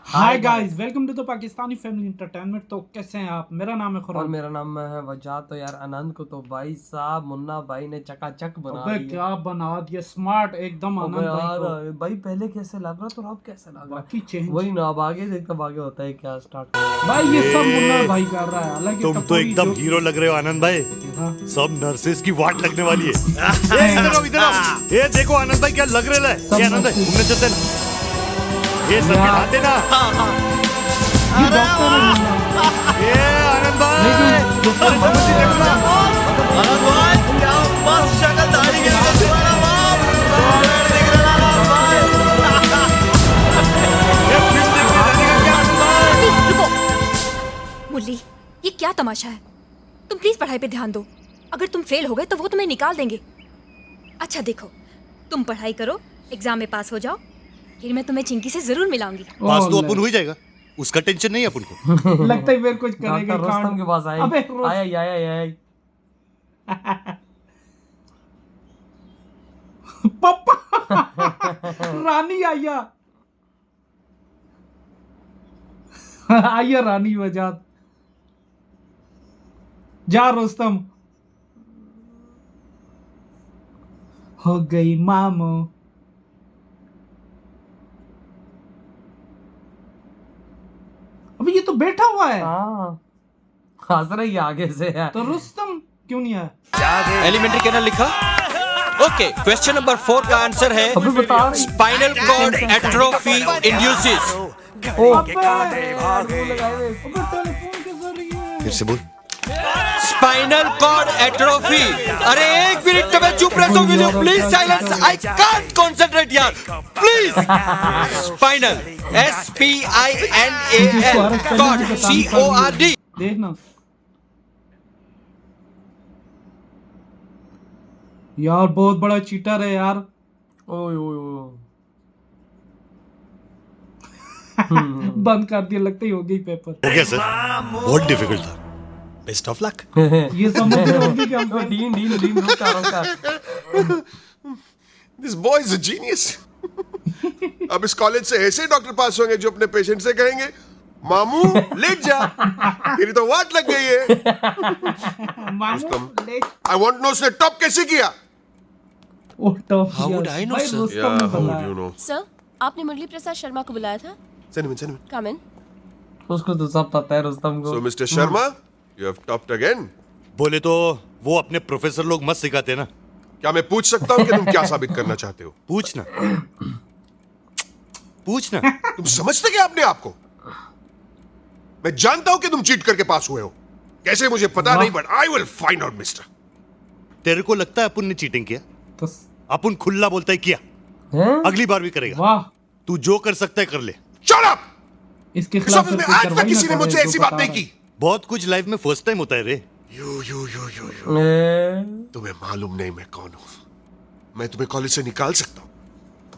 Hi guys, welcome to the Pakistani family entertainment. तो कैसे हैं आप? मेरा नाम है और खुरान। मेरा नाम है वजह। तो यार आनंद को तो भाई साहब मुन्ना भाई ने चकाचक बना अबे दिया। क्या बना दिया, स्मार्ट एकदम अबे आनंद भाई यार को। भाई पहले कैसे लग रहा था और अब कैसे लग रहा बाकी है चेंज वही ना। अब आगे देखता अब आगे होता है क्या स्टार्ट। भाई, ये सब मुन्ना भाई कर रहा है। हालांकि तुम तो टपोरी एकदम जो- हीरो लग रहे हो आनंद भाई। हाँ। सब नर्सेस की वाट लगने वाली है। ये इधर आओ, इधर आओ। ये देखो आनंद भाई क्या लग रहा है। सब ये आनंद भाई नर्सेस। घूमने चलते ना। ये सब यार। दिखाते ना। ये डॉक्टर है मुन्ना। ये आनंद भाई लेकिन जो अरे समझ ही देखो ना। आनंद भाई क्या मस्त शक्ल दाढ़ी के साथ तुम्हारा बाप कॉमेडी दिख रहा है आनंद भाई। ये फिल्म देखने जाने का क्या आनंद भाई? प्लीज रुको। मुरली, ये क्या तमाशा है? तुम प्लीज पढ़ाई पे ध्यान दो। अगर तुम फेल हो गए तो वो तुम्हें निकाल देंगे। अच्छा देखो, तुम पढ़ाई करो, एग्जाम में पास हो जाओ, फिर मैं तुम्हें चिंकी से जरूर मिलाऊंगी। पास तो अपन हो ही जाएगा, उसका टेंशन नहीं है अपन को। लगता है फिर कुछ करेगा। डॉक्टर रुस्तम के पास आए। अबे आया पापा रानी आया। आइए रानी वजह। जा रुस्तम। हो गई मामू। अबे ये तो बैठा हुआ है। हाँ हंस रही है आगे से है। तो रुस्तम क्यों नहीं आया? एलिमेंट्री कैनल लिखा। ओके, क्वेश्चन नंबर 4 का आंसर है अभी बता रही। Spinal cord atrophy induces. अबे टेलीफोन के जरिए। फिर से बोल। Spinal cord atrophy. अरे एक मिनट तो मैं चुप रहता हूँ। Will you please silence? I can't concentrate यार, please. Spinal SPINAL cord CORD। देखना यार, बहुत बड़ा चीटर है यार। ओए ओए ओए। बंद कर दिया, लगता ही हो गई पेपर। हो गया सर, बहुत डिफिकल्ट था। Best of luck. ये समझ रहे होंगे कि हम डीन रुका। This boy is a genius. अब इस कॉलेज से ऐसे डॉक्टर पास होंगे जो अपने पेशेंट से कहेंगे मामू लेट जा, तेरी तो वाट लग गई है। मामू ले। आई वांट नो उसने टॉप कैसे किया। Oh top. How would I know, भाई sir? रुस्तम ने how would बताया। you know? सर, आपने मुरली प्रसाद शर्मा को बुलाया था। Send him in. कम इन। उसको तो सब पता है रुस्तम को। So Mr. Sharma, you have topped again. बोले तो वो अपने प्रोफेसर लोग मत सिखाते ना। क्या मैं पूछ सकता हूँ कि तुम क्या साबित करना चाहते हो? पूछना पूछना। तुम समझते क्या अपने आप को? मैं जानता हूँ कि तुम चीट करके पास हुए हो। कैसे मुझे पता नहीं, but I will find out mister. तेरे को लगता है अपन ने चीटिंग किया? तो अपन खुला बोलता है किया, हैं? अगली बार भी करेगा। वाह, तू जो कर सकता है कर ले। Shut up! इसके इस खिलाफ ऑफिस में फिर कोई आज तक कार्रवाई किसी ना ने मुझसे करे, ऐसी जो बात बता नहीं रहा है। की। बहुत कुछ लाइफ में फर्स्ट टाइम होता है रे। यू ए, तुम्हें मालूम नहीं मैं कौन हूं। मैं तुम्हें कॉलेज से निकाल सकता हूं।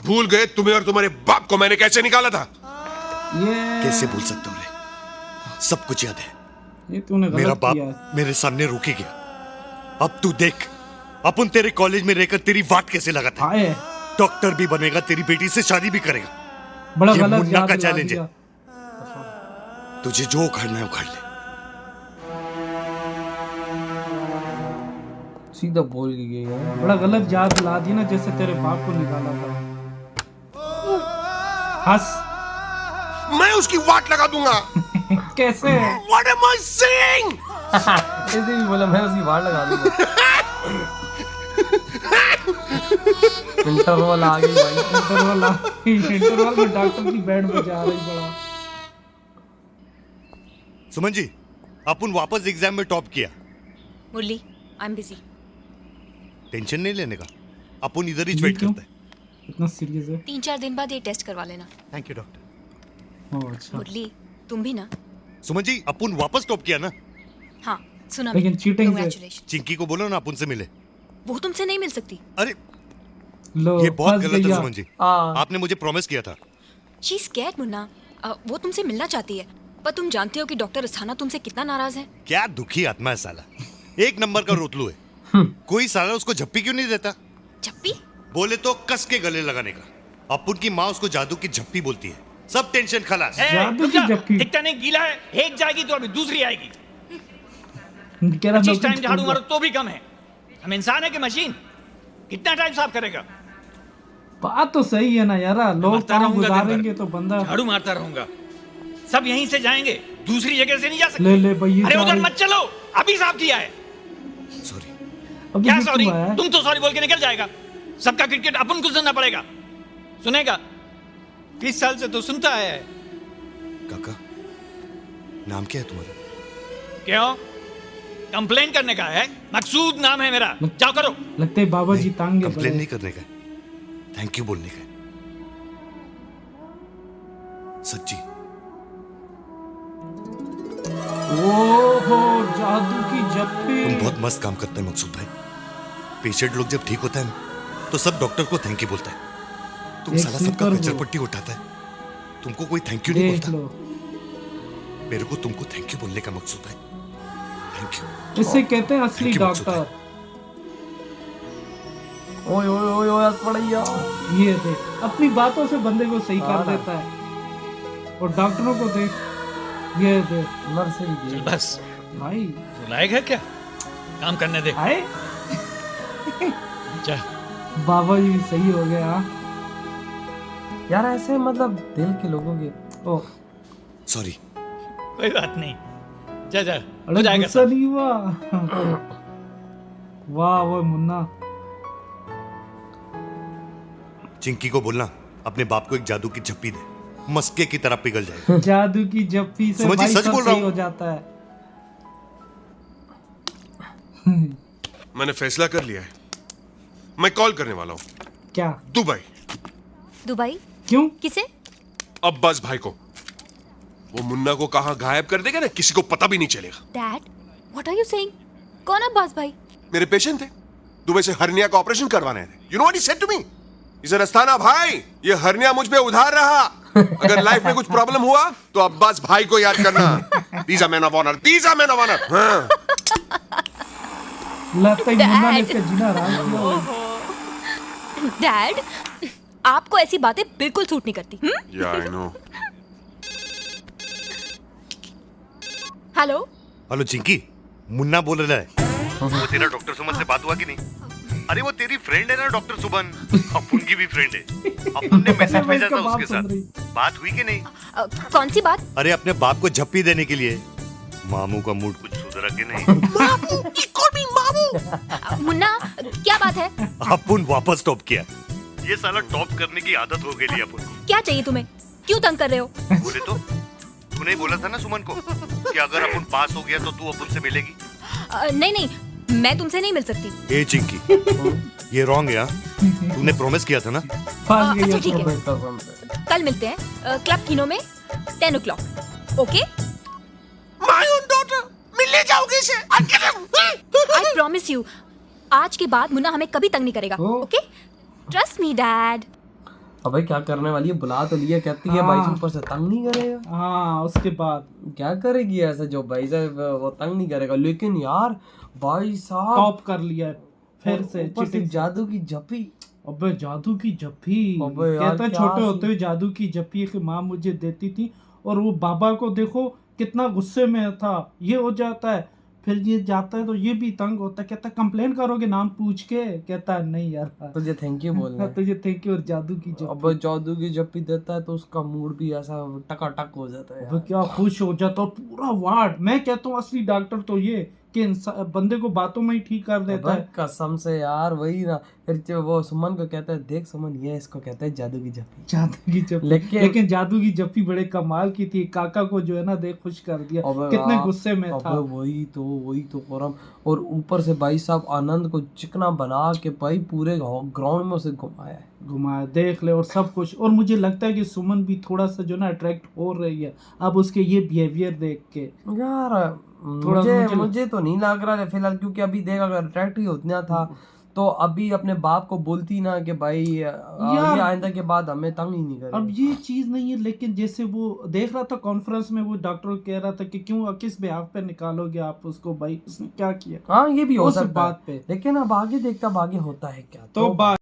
भूल गए तुम्हें और तुम्हारे बाप को मैंने कैसे निकाला था? ये कैसे भूल सकता हूँ रे, सब कुछ याद है। ये तूने मेरा गलत बाप किया। मेरे सामने रुके गया। अब तू देख, अपन तेरे कॉलेज में रहकर तेरी बात कैसे लगा था। हाय, डॉक्टर भी बनेगा, तेरी बेटी से शादी भी करेगा। बड़ा ये गलत मुन्ना याद का दिला चैलेंज है। दिया। तुझे जो उखाड़ना है उखाड़ ले। सीधा बोल के गई है। बड़ा गलत याद दिला दी ना, जैसे तेरे बाप को निकाला था। हंस। मैं उसकी वाट लगा दूंगा। कैसे? What am I saying? ऐसे भी बोला मैं उसकी वाड़ लगा दूंगा। इंटरवल आ गई भाई। इंटरवल में डॉक्टर की बैंड बजा रही बड़ा। सुमन जी, अपन वापस एग्जाम में टॉप किया। मुरली, आई एम बिजी। टेंशन नहीं लेने का, अपन इधर ही ये वेट क्यों? करते हैं। इतना सीरियस है? 3-4 दिन बाद ये टेस्ट करवा लेना। Thank you doctor. ओह अच्छा। मुरली, तुम भी ना? सुमन जी, अपन वापस टॉप किया ना। हाँ, सुना लेकिन मैंने। cheating से- Congratulations। चिंकी को बोलो ना अपन से मिले। वो तुमसे नहीं मिल सकती। अरे लो, ये बहुत फंस गलत है गया। सुमन जी। हाँ। आपने मुझे प्रॉमिस किया था। She is scared Munna. वो तुमसे मिलना चाहती है, पर तुम जानते हो कि डॉक्टर अस्थाना तुमसे कितना नाराज है। क्या दुखी आत्मा है साला, एक नंबर का रोतलू है। कोई साला उसको झप्पी क्यों नहीं देता? झप्पी? बोले तो कस के गले लगाने का। अपन की माँ उसको जादू की झप्पी बोलती है। सब टेंशन खलास। जादू की जप्पी। दिखता नहीं गीला है, एक जाएगी तो अभी दूसरी आएगी। कह रहा जिस था टाइम झाड़ू मारो तो भी कम है। हम इंसान है कि मशीन? कितना टाइम साफ करेगा? बात तो सही है ना यार, लोग मारता काम रहूंगा दिन गुजारेंगे भर। तो बंदा झाड़ू मारता रहूंगा। सब यहीं से जाएंगे, दूसरी जगह से नहीं जा सकते। ले ले भाई ये अरे जा उधर रही- मत चलो, अभी साफ किया है। सॉरी। अभी क्या ये सॉरी? क्यों आया? तुम तो सॉरी बोल के निकल जाएगा। सबका क्रिकेट अपन को सुनना पड़ेगा। सुनेगा? 20 साल से तो सुनता आया है। काका, नाम क्या है तुम्हारा? क्यों? कंप्लेन करने का है? मकसूद नाम है मेरा। जाओ करो। लगता है बाबा जी तांगे कंप्लेन पड़े। नहीं करने का, थैंक यू बोलने का है। सच्ची। ओहो जादू की जप्पी। तुम बहुत मस्त काम करते हैं मकसूद भाई। पेशेंट लोग जब ठीक होता है ना तो सब डॉक्टर को थैंक यू बोलता है। तुम एक साला सबका स्लीपर कचर वो। पट्टी उठाता है, तुमको कोई थैंक यू नहीं देख बोलता। लो, मेरे को तुमको थैंक यू बोलने का मकसूद भाई। Thank you. इसे कहते हैं असली Thank you, मकसूद डॉक्टर। ओए ओए ओए ओए पड़ैया। ये देख अपनी बातों से बंदे को सही कर हाँ ना। देता है। और डॉक्टरों को देख, ये देख नर्स ही चल गई। बस, भाई तू लायक है क्या? काम करने दे। आए जा। बाबा जी सही हो गया। यार ऐसे मतलब दिल के लोगों के ओ सॉरी। कोई बात नहीं, जा जा, हो अरे जाएगा गुस्सा सब। नहीं हुआ। वाह वाह मुन्ना, चिंकी को बोलना अपने बाप को एक जादू की झप्पी दे, मस्के की तरह पिघल जाएगा। जादू की जप्पी से समझी, भाई सच सब बोल रहा सही हूँ। हो जाता है। मैंने फैसला कर लिया है, मैं कॉल करने वाला हूँ क्या? दुबई। दुबई? क्यों? किसे? अब्बास भाई को। वो मुन्ना को कहाँ गायब कर देगा ना, किसी को पता भी नहीं चलेगा। Dad, what are you saying? कौन अब्बास भाई? मेरे पेशेंट थे, दुबई से हर्निया का ऑपरेशन करवाने थे। You know what he said to me? इसे रस्ताना भाई, ये हर्निया मुझ पे उधार रहा। अगर लाइफ में कुछ प्रॉब्लम हुआ तो अब्बास भाई को याद करना। These are men of honor. These are men of honor. हाँ। लगता है मुन्ना ने इसका जीना हराम किया। डैड, आपको ऐसी बातें बिल्कुल सूट नहीं करती। Yeah, I know. Hello? Hello Chinki, Munna बोल रहा है। वो तेरा डॉक्टर सुमन से बात हुआ कि नहीं? अरे वो तेरी फ्रेंड है ना डॉक्टर सुमन, अपन की भी फ्रेंड है। अपन ने मैसेज भेजा था उसके साथ, बात हुई कि नहीं? कौन सी बात? अरे अपने बाप को झप्पी देने के लिए। मामू का मूड कुछ सुधरा कि नहीं? मुन्ना, क्या बात है? अपन वापस टॉप किया। ये साला टॉप करने की आदत हो गई अपन को। क्या चाहिए तुम्हें? क्यों तंग कर रहे हो? बोले तो तूने बोला था ना सुमन को कि अगर अपन पास हो गया तो तू अपन से मिलेगी। नहीं नहीं, मैं तुमसे नहीं मिल सकती। ए चिंकी, ये रॉन्ग है हाँ? तूने प्रॉमिस किया था ना? फंस गई अच्छा है ठीक है, कसम से। कल मिलते हैं क्लब किनो में 10 o'clock. Okay? My own daughter. मिलने जाओगे इसे? आई प्रॉमिस यू, आज के बाद मुन्ना हमें कभी तंग नहीं करेगा। ओ। ओके? Trust me dad. अब भाई क्या करने वाली है? बुला तो लिया, कहती है भाई से ऊपर से तंग नहीं करेगा। हाँ उसके बाद क्या करेगी ऐसे जो भाई साहब वो तंग नहीं करेगा। लेकिन यार भाई साहब टॉप कर लिया है फिर से ऊपर से चीटिंग। जादू की झप्पी। अबे जादू की जप्पी। अबे यार, कहता है क्या छोटे सी- होते हुए जादू की जप्पी की माँ मुझे देती थी, और वो बाबा को देखो कितना गुस्से में था। ये हो जाता है, फिर ये जाता है तो ये भी तंग होता है। कहता है कंप्लेन करोगे नाम पूछ के? कहता है नहीं यार, तुझे थैंक यू बोलना है। तुझे थैंक यू। और जादू की अब जप्पी, जादू की झप्पी देता है तो उसका मूड भी ऐसा टकाटक हो जाता है अबे यार। क्या खुश हो जाता है। और पूरा वार्ड, मैं कहता हूँ असली डॉक्टर तो ये कि बंदे को बातों में ही ठीक कर देता अबे है। कसम से यार वही ना। फिर जो वो सुमन को कहता है, देख सुमन ये इसको कहता है जादू की झप्पी। जादू की जप्पी। लेकिन जादू की जप्पी बड़े कमाल की थी। काका को जो है ना देख खुश कर दिया, अबे कितने वाह, गुस्से में था। अबे वही तो करम। और ऊपर से भाई साहब आनंद को चिकना बना के भाई पूरे ग्राउंड में उसे घुमाया है। घुमाया, देख ले, और सब कुछ। और मुझे लगता है कि सुमन भी थोड़ा सा जो ना अट्रैक्ट हो रही है अब उसके ये बिहेवियर देख के। यार थोड़ा मुझे तो नहीं लग रहा है फिलहाल, क्योंकि अभी देख अगर अट्रैक्ट ही उतना था तो अभी अपने बाप को बोलती ना कि भाई ये आइंदा के बाद हमें तंग ही नहीं करेगा। अब ये चीज नहीं है, लेकिन जैसे वो देख रहा था कॉन्फ्रेंस में, वो डॉक्टर कह रहा था कि क्यों किस बिहाफ पे निकालोगे आप उसको, भाई उसने क्या किया हाँ ये भी हो उस सकता बात है, पे। लेकिन अब आगे देखता अब आगे होता है क्या तो बात